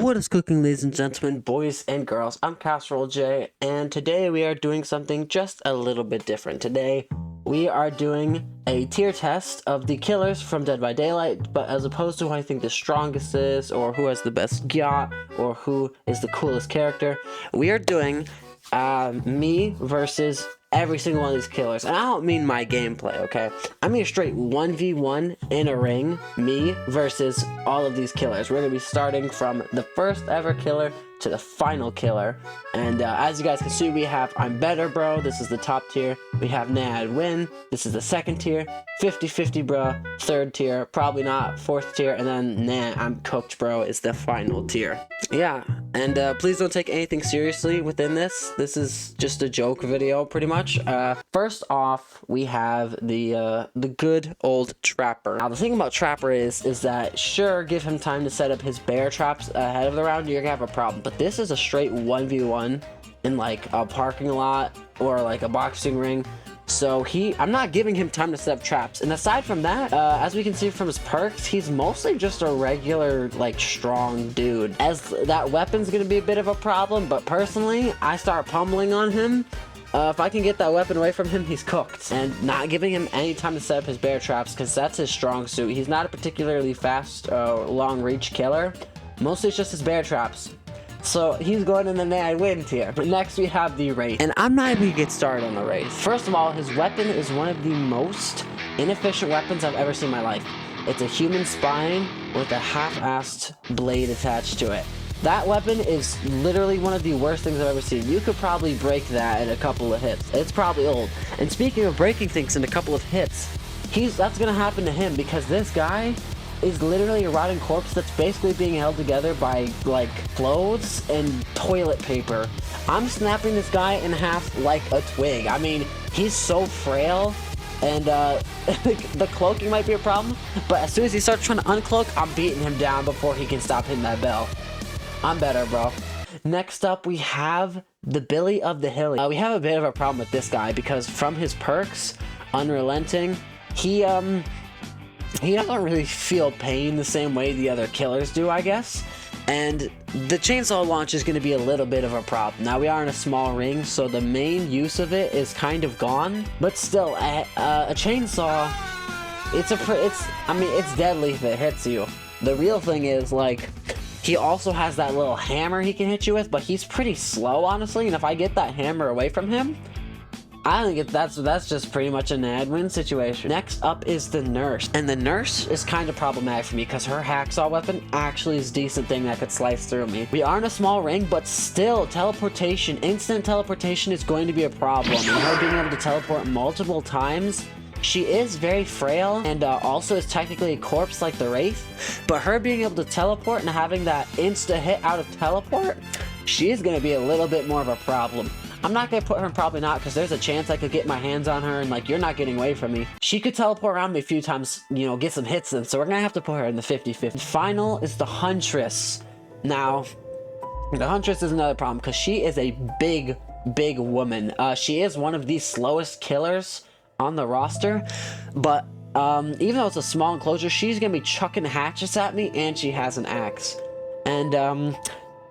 What is cooking, ladies and gentlemen, boys and girls? I'm CasseroleJ, and today we are doing something just a little bit different. Today we are doing a tier test of the killers from Dead by Daylight, but as opposed to who I think the strongest is, or who has the best yacht, or who is the coolest character, we are doing me versus every single one of these killers. And I don't mean my gameplay, okay? I mean a straight 1v1 in a ring, me versus all of these killers. We're gonna be starting from the first ever killer to the final killer. And as you guys can see, we have I'm Better Bro, this is the top tier. We have Nah, I'd Win, this is the second tier. 50-50 bro, third tier, probably not, fourth tier, and then Nah, I'm Cooked Bro is the final tier. Yeah, and please don't take anything seriously within this. This is just a joke video, pretty much. First off, we have the good old Trapper. Now, the thing about Trapper is that, sure, give him time to set up his bear traps ahead of the round, you're gonna have a problem. But this is a straight 1v1 in, like, a parking lot or, like, a boxing ring. So I'm not giving him time to set up traps. And aside from that, as we can see from his perks, he's mostly just a regular, like, strong dude. As that weapon's gonna be a bit of a problem, but personally, I start pummeling on him. If I can get that weapon away from him, he's cooked. And not giving him any time to set up his bear traps, because that's his strong suit. He's not a particularly fast, long reach killer. Mostly it's just his bear traps. So he's going in the Nah, I'd Win tier. Next we have the Wraith. And I'm not even gonna get started on the Wraith. First of all, his weapon is one of the most inefficient weapons I've ever seen in my life. It's a human spine with a half-assed blade attached to it. That weapon is literally one of the worst things I've ever seen. You could probably break that in a couple of hits. It's probably old. And speaking of breaking things in a couple of hits, that's gonna happen to him because this guy is literally a rotting corpse that's basically being held together by, like, clothes and toilet paper. I'm snapping this guy in half like a twig. I mean, he's so frail, and the cloaking might be a problem, but as soon as he starts trying to uncloak, I'm beating him down before he can stop hitting that bell. I'm better, bro. Next up, we have the Billy of the Hilly. We have a bit of a problem with this guy because from his perks, Unrelenting, he doesn't really feel pain the same way the other killers do, I guess. And the chainsaw launch is going to be a little bit of a problem. Now, we are in a small ring, so the main use of it is kind of gone. But still, a chainsaw, it's deadly if it hits you. The real thing is, like, he also has that little hammer he can hit you with, but he's pretty slow, honestly. And if I get that hammer away from him, I think that's just pretty much an Nah, I'd Win situation. Next up is the Nurse. And the Nurse is kind of problematic for me because her hacksaw weapon actually is a decent thing that could slice through me. We are in a small ring, but still, instant teleportation is going to be a problem. And her being able to teleport multiple times, she is very frail and also is technically a corpse like the Wraith. But her being able to teleport and having that insta hit out of teleport, she is going to be a little bit more of a problem. I'm not going to put her in probably not because there's a chance I could get my hands on her and, like, you're not getting away from me. She could teleport around me a few times, you know, get some hits in, so we're going to have to put her in the 50-50. Final is the Huntress. Now, the Huntress is another problem because she is a big woman. She is one of the slowest killers on the roster, but even though it's a small enclosure, she's going to be chucking hatchets at me, and she has an axe. And,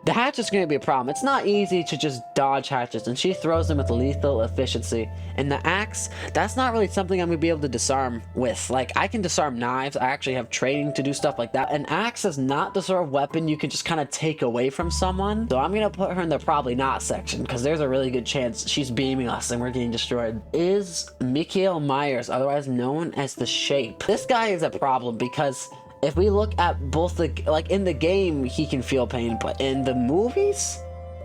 the hatchet is going to be a problem. It's not easy to just dodge hatchets, and she throws them with lethal efficiency. And the axe, that's not really something I'm going to be able to disarm with. Like, I can disarm knives. I actually have training to do stuff like that. An axe is not the sort of weapon you can just kind of take away from someone. So I'm going to put her in the probably not section, because there's a really good chance she's beaming us and we're getting destroyed. Is Michael Myers, otherwise known as the Shape. This guy is a problem because if we look at both in the game, he can feel pain, but in the movies,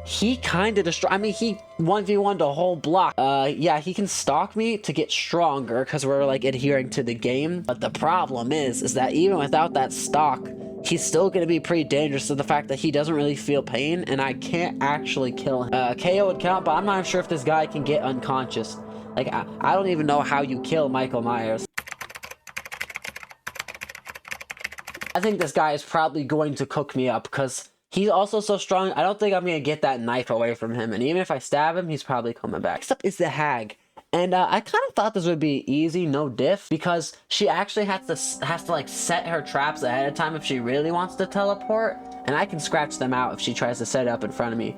he kind of I mean, he 1v1'd a whole block. Yeah, he can stalk me to get stronger because we're, like, adhering to the game. But the problem is that even without that stalk, he's still going to be pretty dangerous to the fact that he doesn't really feel pain, and I can't actually kill him. KO would count, but I'm not sure if this guy can get unconscious. Like, I don't even know how you kill Michael Myers. I think this guy is probably going to cook me up because he's also so strong. I don't think I'm going to get that knife away from him. And even if I stab him, he's probably coming back. Next up is the Hag. And I kind of thought this would be easy, no diff, because she actually has to like set her traps ahead of time if she really wants to teleport. and I can scratch them out if she tries to set it up in front of me.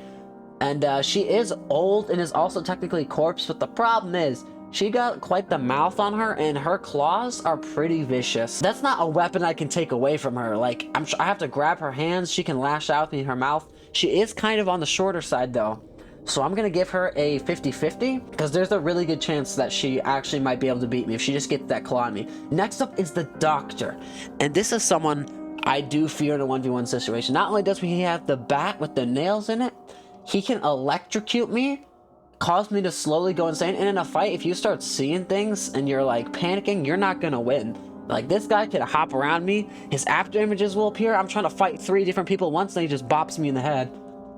And she is old and is also technically corpse, but the problem is she got quite the mouth on her, and her claws are pretty vicious. That's not a weapon I can take away from her. Like, I have to grab her hands. She can lash out in her mouth. She is kind of on the shorter side though. So I'm going to give her a 50-50 because there's a really good chance that she actually might be able to beat me if she just gets that claw on me. Next up is the doctor. And this is someone I do fear in a 1v1 situation. Not only does he have the bat with the nails in it, he can electrocute me, cause me to slowly go insane. And in a fight, if you start seeing things and you're like panicking, you're not going to win. Like, this guy can hop around me. His after images will appear. I'm trying to fight 3 different people at once and he just bops me in the head.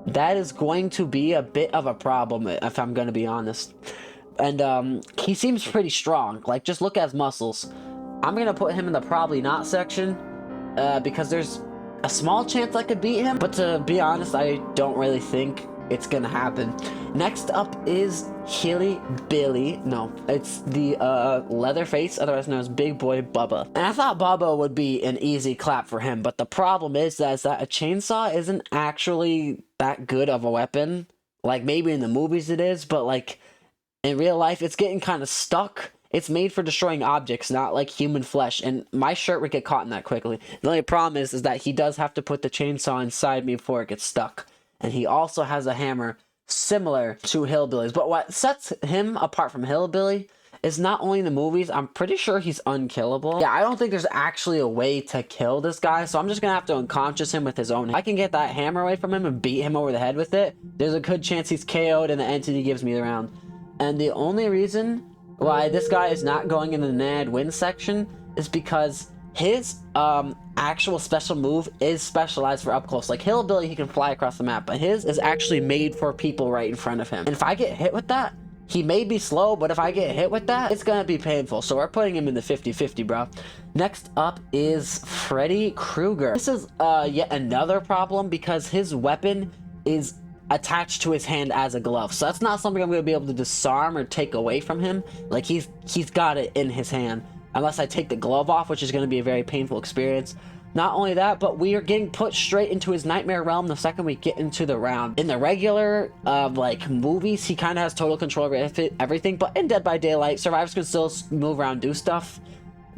That is going to be a bit of a problem if I'm going to be honest. And he seems pretty strong. Like, just look at his muscles. I'm going to put him in the probably not section because there's a small chance I could beat him. But to be honest, I don't really think it's going to happen. Next up is Billy. No, it's the Leatherface, otherwise known as Big Boy Bubba. And I thought Bubba would be an easy clap for him, but the problem is that a chainsaw isn't actually that good of a weapon. Like, maybe in the movies it is, but like in real life it's getting kind of stuck. It's made for destroying objects, not like human flesh, and my shirt would get caught in that quickly. The only problem is that he does have to put the chainsaw inside me before it gets stuck. And he also has a hammer similar to Hillbilly's. But what sets him apart from Hillbilly is not only in the movies, I'm pretty sure he's unkillable. Yeah, I don't think there's actually a way to kill this guy, so I'm just gonna have to unconscious him with his own. If I can get that hammer away from him and beat him over the head with it, there's a good chance he's KO'd and the entity gives me the round. And the only reason why this guy is not going in the Nad win section is because his actual special move is specialized for up close. Like Hillbilly, he can fly across the map, but his is actually made for people right in front of him. And if I get hit with that, he may be slow, but if I get hit with that, it's gonna be painful. So we're putting him in the 50-50, bro. Next up is Freddy Krueger. This is yet another problem because his weapon is attached to his hand as a glove. So that's not something I'm gonna be able to disarm or take away from him. Like he's got it in his hand. Unless I take the glove off, which is going to be a very painful experience. Not only that, but we are getting put straight into his nightmare realm the second we get into the round. In the regular, like, movies, he kind of has total control over everything. But in Dead by Daylight, survivors can still move around, do stuff.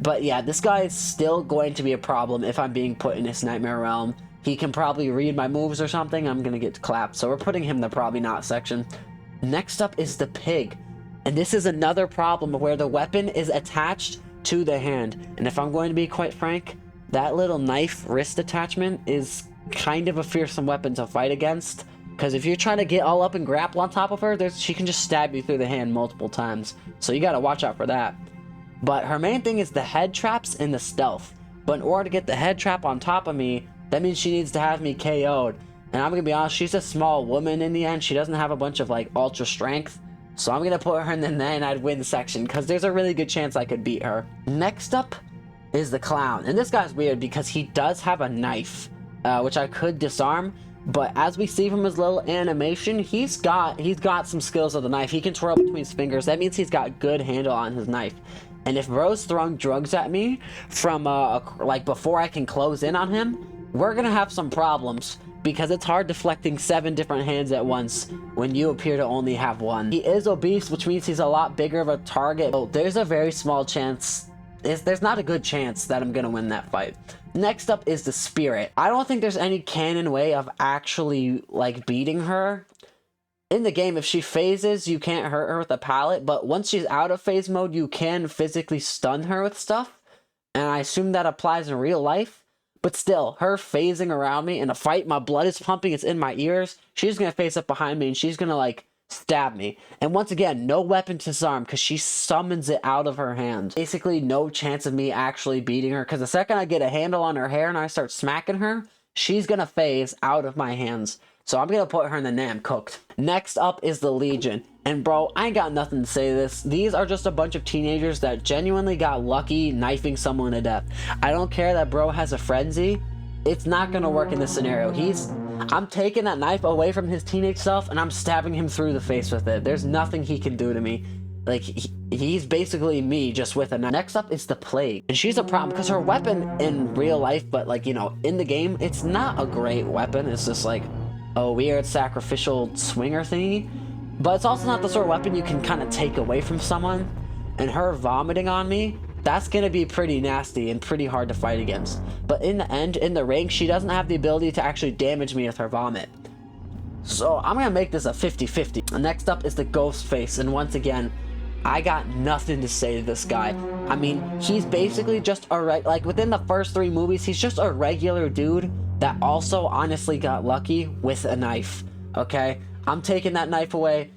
But yeah, this guy is still going to be a problem if I'm being put in his nightmare realm. He can probably read my moves or something. I'm going to get clapped. So we're putting him in the probably not section. Next up is the pig. And this is another problem where the weapon is attached to the hand. And if I'm going to be quite frank, that little knife wrist attachment is kind of a fearsome weapon to fight against, because if you're trying to get all up and grapple on top of her, she can just stab you through the hand multiple times, so you got to watch out for that. But her main thing is the head traps and the stealth. But in order to get the head trap on top of me, that means she needs to have me KO'd. And I'm gonna be honest, she's a small woman in the end. She doesn't have a bunch of like ultra strength. So I'm going to put her in the 9 I'd win section because there's a really good chance I could beat her. Next up is the clown. And this guy's weird because he does have a knife, which I could disarm. But as we see from his little animation, he's got some skills with the knife. He can twirl between his fingers. That means he's got good handle on his knife. And if bro's throwing drugs at me from like before I can close in on him, we're going to have some problems. Because it's hard deflecting 7 different hands at once when you appear to only have 1. He is obese, which means he's a lot bigger of a target. So there's a very small chance, there's not a good chance that I'm gonna win that fight. Next up is the Spirit. I don't think there's any canon way of actually like beating her. In the game, if she phases, you can't hurt her with a pallet, but once she's out of phase mode, you can physically stun her with stuff. And I assume that applies in real life. But still, her phasing around me in a fight, my blood is pumping, it's in my ears. She's going to face up behind me and she's going to like stab me. And once again, no weapon to disarm because she summons it out of her hand. Basically, no chance of me actually beating her because the second I get a handle on her hair and I start smacking her, she's going to phase out of my hands. So I'm going to put her in the Nam cooked. Next up is the Legion. And bro, I ain't got nothing to say to this. These are just a bunch of teenagers that genuinely got lucky knifing someone to death. I don't care that bro has a frenzy. It's not going to work in this scenario. I'm taking that knife away from his teenage self and I'm stabbing him through the face with it. There's nothing he can do to me. Like, he's basically me, just with a knife. Next up is the Plague. And she's a problem, because her weapon in real life, but, like, you know, in the game, it's not a great weapon. It's just, like, a weird sacrificial swinger thingy. But it's also not the sort of weapon you can kind of take away from someone. And her vomiting on me, that's going to be pretty nasty and pretty hard to fight against. But in the end, in the ring, she doesn't have the ability to actually damage me with her vomit. So I'm going to make this a 50-50. Next up is the Ghost Face. And once again, I got nothing to say to this guy. I mean, he's basically just like within the first 3 movies, he's just a regular dude that also honestly got lucky with a knife. Okay? I'm taking that knife away.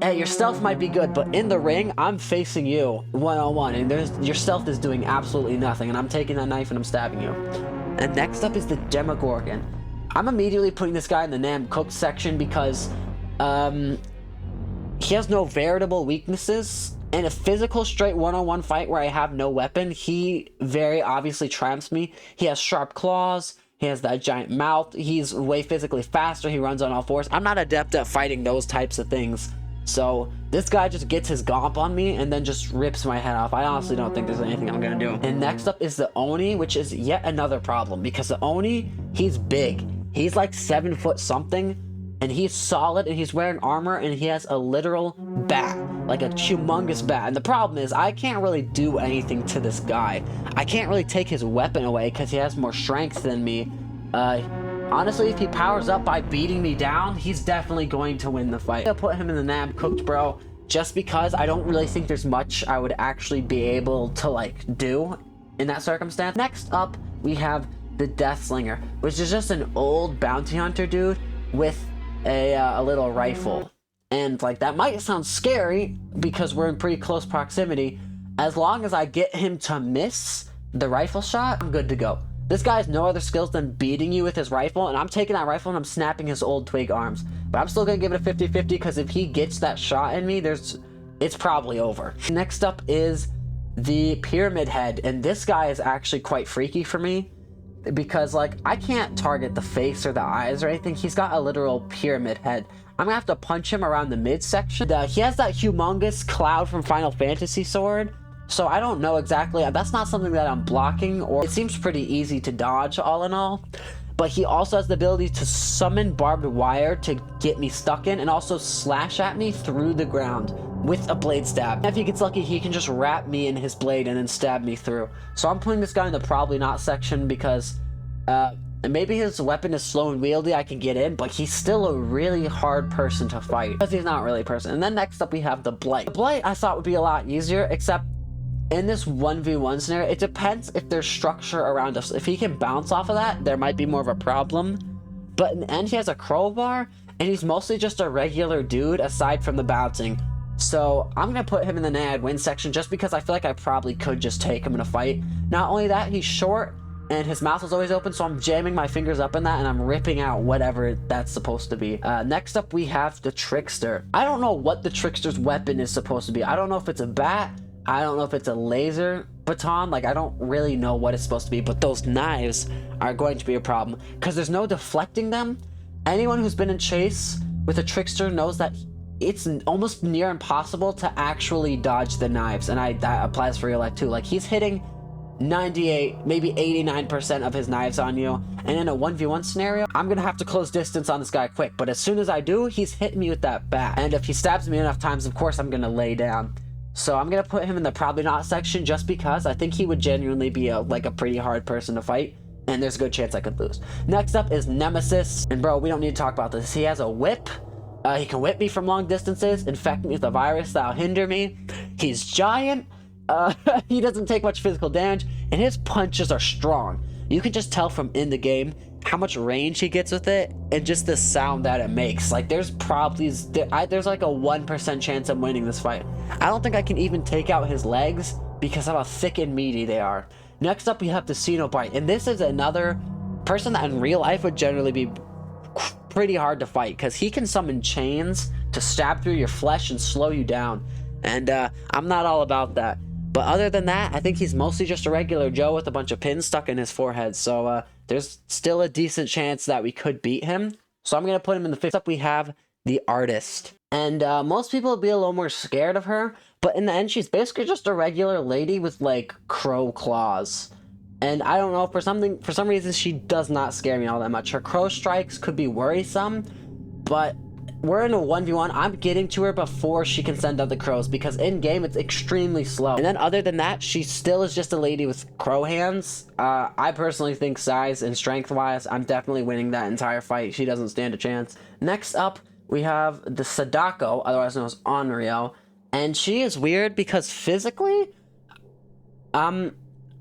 Hey, your stealth might be good, but in the ring, I'm facing you one-on-one, and your stealth is doing absolutely nothing, and I'm taking that knife and I'm stabbing you. And next up is the Demogorgon. I'm immediately putting this guy in the Nam Cook section because he has no veritable weaknesses. In a physical straight one-on-one fight where I have no weapon, he very obviously triumphs me. He has sharp claws. He has that giant mouth. He's way physically faster. He runs on all fours. I'm not adept at fighting those types of things. So this guy just gets his gomp on me and then just rips my head off. I honestly don't think there's anything I'm gonna do. And next up is the Oni, which is yet another problem because the Oni, he's big. He's like 7 foot something, and he's solid, and he's wearing armor, and he has a literal bat, like a humongous bat. And the problem is I can't really do anything to this guy. I can't really take his weapon away because he has more strength than me. Honestly, if he powers up by beating me down, he's definitely going to win the fight. I'll put him in the Nam Cooked, bro, just because I don't really think there's much I would actually be able to, like, do in that circumstance. Next up, we have the Deathslinger, which is just an old bounty hunter dude with a little rifle. And, like, that might sound scary because we're in pretty close proximity. As long as I get him to miss the rifle shot, I'm good to go. This guy has no other skills than beating you with his rifle, and I'm taking that rifle and I'm snapping his old twig arms. But I'm still going to give it a 50-50 because if he gets that shot in me, it's probably over. Next up is the Pyramid Head, and this guy is actually quite freaky for me because, like, I can't target the face or the eyes or anything. He's got a literal pyramid head. I'm going to have to punch him around the midsection. He has that humongous Cloud from Final Fantasy sword. So I don't know exactly. That's not something that I'm blocking, or it seems pretty easy to dodge all in all. But he also has the ability to summon barbed wire to get me stuck in and also slash at me through the ground with a blade stab. And if he gets lucky, he can just wrap me in his blade and then stab me through. So I'm putting this guy in the probably not section because maybe his weapon is slow and wieldy, I can get in, but he's still a really hard person to fight because he's not really a person. And then next up we have the Blight. The Blight I thought would be a lot easier, except in this 1v1 scenario, it depends if there's structure around us. If he can bounce off of that, there might be more of a problem. But in the end, he has a crowbar, and he's mostly just a regular dude aside from the bouncing. So I'm going to put him in the Nad win section just because I feel like I probably could just take him in a fight. Not only that, he's short, and his mouth is always open, so I'm jamming my fingers up in that, and I'm ripping out whatever that's supposed to be. Next up, we have the Trickster. I don't know what the Trickster's weapon is supposed to be. I don't know if it's a bat. I don't know if it's a laser baton. Like, I don't really know what it's supposed to be, but those knives are going to be a problem because there's no deflecting them. Anyone who's been in chase with a Trickster knows that it's almost near impossible to actually dodge the knives, and that applies for real life too. Like, he's hitting 98, maybe 89% of his knives on you, and in a 1v1 scenario, I'm gonna have to close distance on this guy quick, but as soon as I do, he's hitting me with that bat, and if he stabs me enough times, of course I'm gonna lay down. So I'm going to put him in the probably not section just because I think he would genuinely be a pretty hard person to fight. And there's a good chance I could lose. Next up is Nemesis. And bro, we don't need to talk about this. He has a whip. He can whip me from long distances, infect me with a virus that'll hinder me. He's giant. He doesn't take much physical damage. And his punches are strong. You can just tell from in the game how much range he gets with it and just the sound that it makes. Like, there's probably there's like a 1% chance I'm winning this fight. I don't think I can even take out his legs because of how thick and meaty they are. Next up, we have the Cenobite, and this is another person that in real life would generally be pretty hard to fight because he can summon chains to stab through your flesh and slow you down, and I'm not all about that. But other than that, I think he's mostly just a regular Joe with a bunch of pins stuck in his forehead. So there's still a decent chance that we could beat him. So I'm going to put him in the fifth. Up we have the artist. And most people would be a little more scared of her, but in the end, she's basically just a regular lady with like crow claws. And I don't know, for some reason, she does not scare me all that much. Her crow strikes could be worrisome, but we're in a 1v1. I'm getting to her before she can send out the crows, because in game it's extremely slow. And then other than that, she still is just a lady with crow hands. I personally think size and strength wise, I'm definitely winning that entire fight. She doesn't stand a chance. Next up, we have the Sadako, otherwise known as Onryo. And she is weird because physically,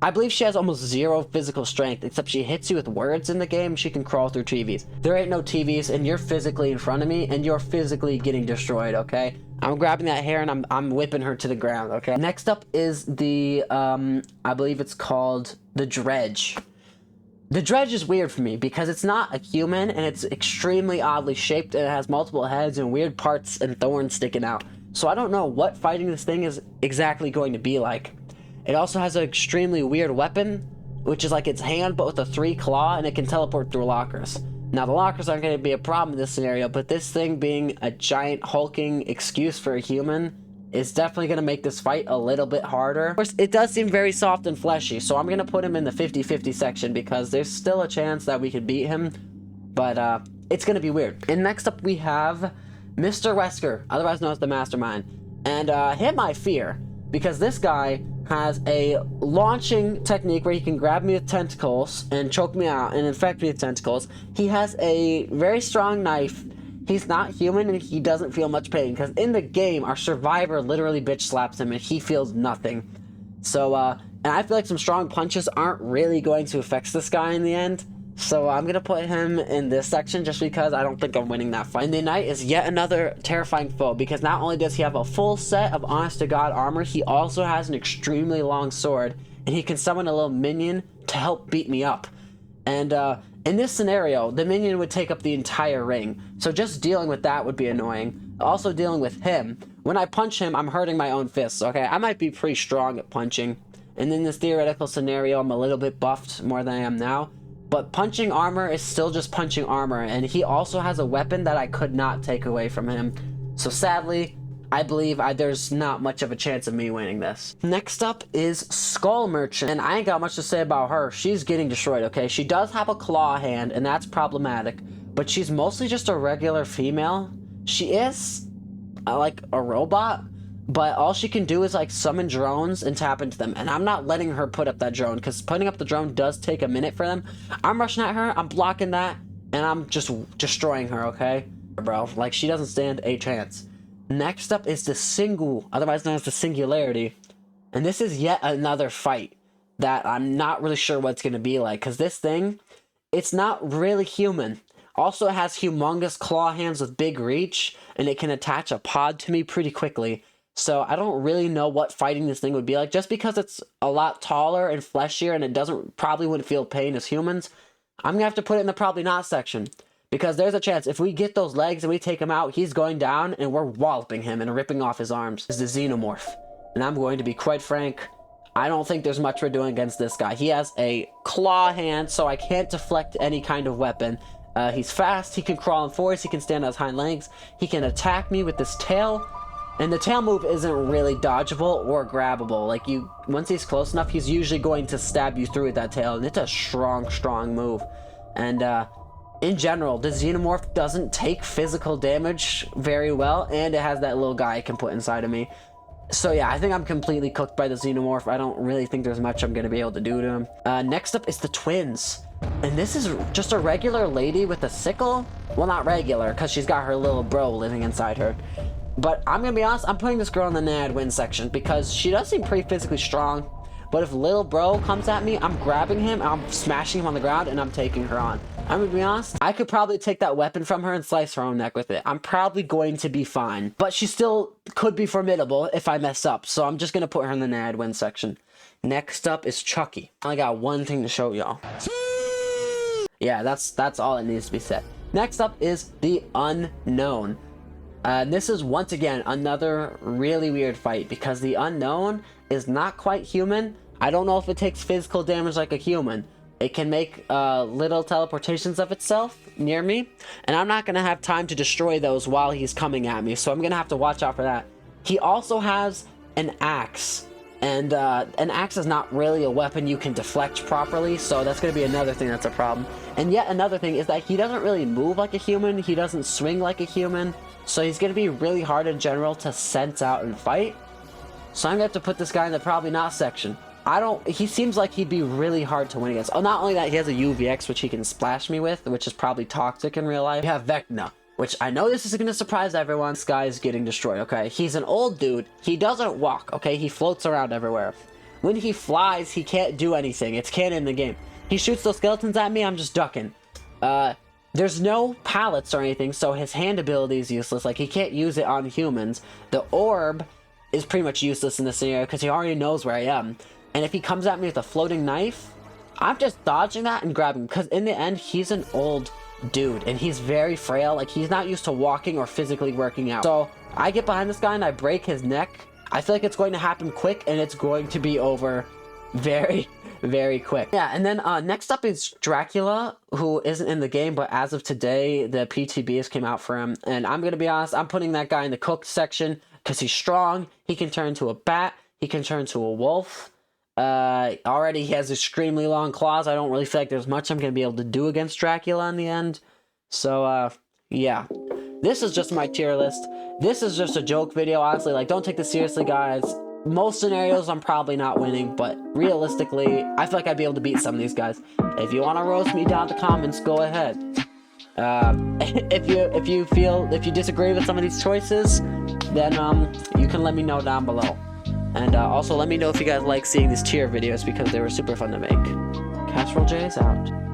I believe she has almost zero physical strength, except she hits you with words in the game. She can crawl through TVs. There ain't no TVs, and you're physically in front of me, and you're physically getting destroyed, okay? I'm grabbing that hair, and I'm whipping her to the ground, okay? Next up is the, I believe it's called the Dredge. The Dredge is weird for me, because it's not a human, and it's extremely oddly shaped, and it has multiple heads and weird parts and thorns sticking out. So I don't know what fighting this thing is exactly going to be like. It also has an extremely weird weapon, which is like its hand, but with a 3 claw, and it can teleport through lockers. Now, the lockers aren't going to be a problem in this scenario, but this thing being a giant hulking excuse for a human is definitely going to make this fight a little bit harder. Of course, it does seem very soft and fleshy, so I'm going to put him in the 50-50 section, because there's still a chance that we could beat him, but it's going to be weird. And next up, we have Mr. Wesker, otherwise known as the Mastermind. And him I fear, because this guy has a launching technique where he can grab me with tentacles and choke me out and infect me with tentacles. He has a very strong knife. He's not human, and he doesn't feel much pain, because in the game, our survivor literally bitch slaps him and he feels nothing. So, and I feel like some strong punches aren't really going to affect this guy in the end. So I'm going to put him in this section just because I don't think I'm winning that fight. And the Knight is yet another terrifying foe, because not only does he have a full set of honest-to-God armor, he also has an extremely long sword, and he can summon a little minion to help beat me up. And in this scenario, the minion would take up the entire ring, so just dealing with that would be annoying. Also dealing with him, when I punch him, I'm hurting my own fists, okay? I might be pretty strong at punching, and in this theoretical scenario, I'm a little bit buffed more than I am now. But punching armor is still just punching armor, and he also has a weapon that I could not take away from him. So sadly, I believe there's not much of a chance of me winning this. Next up is Skull Merchant, and I ain't got much to say about her. She's getting destroyed, okay? She does have a claw hand, and that's problematic, but she's mostly just a regular female. She is, like, a robot, but all she can do is like summon drones and tap into them, and I'm not letting her put up that drone, because putting up the drone does take a minute for them. I'm rushing at her, I'm blocking that, and I'm just destroying her, okay? Bro, like, she doesn't stand a chance. Next up is the Single, otherwise known as the Singularity, and this is yet another fight that I'm not really sure what it's going to be like, because this thing, it's not really human. Also, it has humongous claw hands with big reach, and it can attach a pod to me pretty quickly. So I don't really know what fighting this thing would be like, just because it's a lot taller and fleshier, and it probably wouldn't feel pain as humans. I'm gonna have to put it in the probably not section, because there's a chance if we get those legs and we take him out, he's going down and we're walloping him and ripping off his arms. It's the Xenomorph, and I'm going to be quite frank, I don't think there's much we're doing against this guy. He has a claw hand, so I can't deflect any kind of weapon. He's fast, he can crawl in force, he can stand on his hind legs, he can attack me with this tail. And the tail move isn't really dodgeable or grabbable. Like, once he's close enough, he's usually going to stab you through with that tail, and it's a strong, strong move. And in general, the Xenomorph doesn't take physical damage very well, and it has that little guy I can put inside of me. So yeah, I think I'm completely cooked by the Xenomorph. I don't really think there's much I'm going to be able to do to him. Next up is the Twins. And this is just a regular lady with a sickle. Well, not regular, because she's got her little bro living inside her. But I'm going to be honest, I'm putting this girl in the Nad win section, because she does seem pretty physically strong. But if little bro comes at me, I'm grabbing him, I'm smashing him on the ground, and I'm taking her on. I'm going to be honest, I could probably take that weapon from her and slice her own neck with it. I'm probably going to be fine. But she still could be formidable if I mess up, so I'm just going to put her in the Nad win section. Next up is Chucky. I only got one thing to show y'all. Yeah, that's all that needs to be said. Next up is the Unknown. This is once again another really weird fight, because the Unknown is not quite human. I don't know if it takes physical damage like a human, it can make little teleportations of itself near me, and I'm not gonna have time to destroy those while he's coming at me, so I'm gonna have to watch out for that. He also has an axe, and an axe is not really a weapon you can deflect properly, so that's gonna be another thing that's a problem. And yet another thing is that he doesn't really move like a human, he doesn't swing like a human, so he's gonna be really hard in general to sense out and fight. So I'm gonna have to put this guy in the probably not section. He seems like he'd be really hard to win against. Oh, not only that, he has a UVX, which he can splash me with, which is probably toxic in real life. We have Vecna, which I know this is gonna surprise everyone. This guy is getting destroyed, okay? He's an old dude. He doesn't walk, okay? He floats around everywhere. When he flies, he can't do anything. It's canon in the game. He shoots those skeletons at me, I'm just ducking. There's no pallets or anything, so his hand ability is useless. Like, he can't use it on humans. The orb is pretty much useless in this scenario because he already knows where I am. And if he comes at me with a floating knife, I'm just dodging that and grabbing him. Because in the end, he's an old dude. And he's very frail. Like, he's not used to walking or physically working out. So, I get behind this guy and I break his neck. I feel like it's going to happen quick. And it's going to be over very, very quick. Yeah, and then next up is Dracula, who isn't in the game. But as of today, the PTBs came out for him. And I'm going to be honest, I'm putting that guy in the cooked section. Because he's strong. He can turn into a bat. He can turn into a wolf. Already he has extremely long claws. I don't really feel like there's much I'm going to be able to do against Dracula in the end. So, yeah. This is just my tier list. This is just a joke video, honestly. Like, don't take this seriously, guys. Most scenarios, I'm probably not winning. But realistically, I feel like I'd be able to beat some of these guys. If you want to roast me down in the comments, go ahead. If you disagree with some of these choices, then, you can let me know down below. And also let me know if you guys like seeing these tier videos because they were super fun to make. CasseroleJ is out.